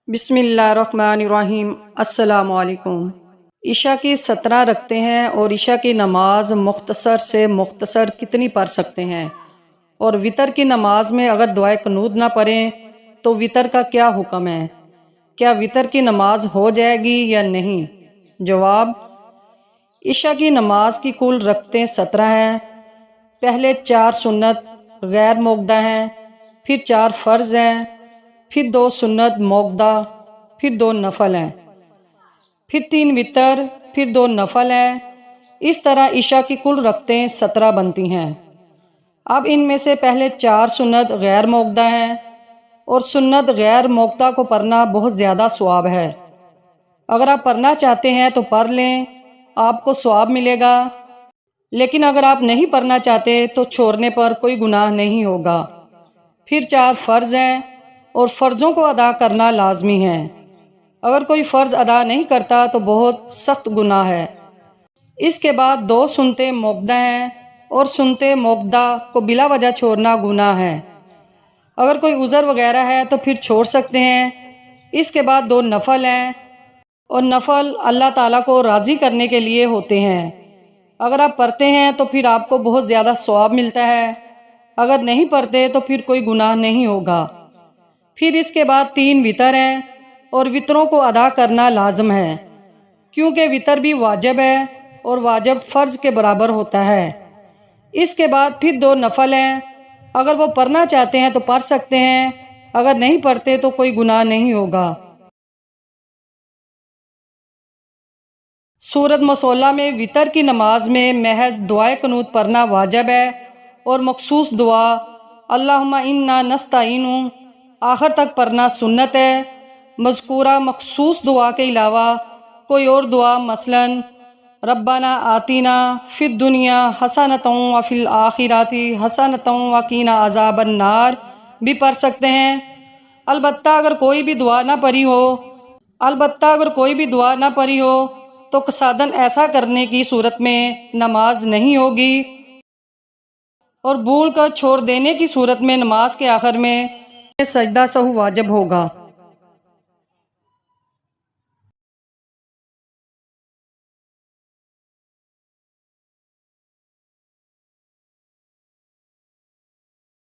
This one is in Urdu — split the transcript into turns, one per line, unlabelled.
بسم اللہ الرحمن الرحیم۔ السلام علیکم۔ عشاء کی 17 رکھتے ہیں اور عشاء کی نماز مختصر سے مختصر کتنی پڑھ سکتے ہیں؟ اور وطر کی نماز میں اگر دعائے قنوت نہ پڑھیں تو وطر کا کیا حکم ہے؟ کیا وطر کی نماز ہو جائے گی یا نہیں؟ جواب: عشاء کی نماز کی کل رکعتیں 17 ہیں۔ پہلے 4 سنت غیر موقدہ ہیں، پھر 4 فرض ہیں، پھر 2 سنت موقدہ، پھر 2 نفل ہیں، پھر 3 وطر، پھر 2 نفل ہیں۔ اس طرح عشاء کی کل رکعتیں 17 بنتی ہیں۔ اب ان میں سے پہلے 4 سنت غیر موقدہ ہیں، اور سنت غیر موقدہ کو پڑھنا بہت زیادہ ثواب ہے۔ اگر آپ پڑھنا چاہتے ہیں تو پڑھ لیں، آپ کو ثواب ملے گا، لیکن اگر آپ نہیں پڑھنا چاہتے تو چھوڑنے پر کوئی گناہ نہیں ہوگا۔ پھر 4 فرض ہیں، اور فرضوں کو ادا کرنا لازمی ہے۔ اگر کوئی فرض ادا نہیں کرتا تو بہت سخت گناہ ہے۔ اس کے بعد 2 سنتیں موقدہ ہیں، اور سنتیں موقدہ کو بلا وجہ چھوڑنا گناہ ہے۔ اگر کوئی عذر وغیرہ ہے تو پھر چھوڑ سکتے ہیں۔ اس کے بعد 2 نفل ہیں، اور نفل اللہ تعالیٰ کو راضی کرنے کے لیے ہوتے ہیں۔ اگر آپ پڑھتے ہیں تو پھر آپ کو بہت زیادہ ثواب ملتا ہے، اگر نہیں پڑھتے تو پھر کوئی گناہ نہیں ہوگا۔ پھر اس کے بعد 3 وطر ہیں، اور وطروں کو ادا کرنا لازم ہے، کیونکہ وطر بھی واجب ہے، اور واجب فرض کے برابر ہوتا ہے۔ اس کے بعد پھر 2 نفل ہیں، اگر وہ پڑھنا چاہتے ہیں تو پڑھ سکتے ہیں، اگر نہیں پڑھتے تو کوئی گناہ نہیں ہوگا۔ سورۃ مصلہ میں وطر کی نماز میں محض دعائے قنوت پڑھنا واجب ہے، اور مخصوص دعا اللہم انا نستعین آخر تک پڑھنا سنت ہے۔ مذکورہ مخصوص دعا کے علاوہ کوئی اور دعا مثلاً ربنا آتینا فی الدنیا حسنۃ وفی الآخرۃ حسنۃ وقنا عذاب النار بھی پڑھ سکتے ہیں۔ البتہ اگر کوئی بھی دعا نہ پڑھی ہو تو قصداً ایسا کرنے کی صورت میں نماز نہیں ہوگی، اور بھول کر چھوڑ دینے کی صورت میں نماز کے آخر میں سجدہ سہو واجب ہوگا۔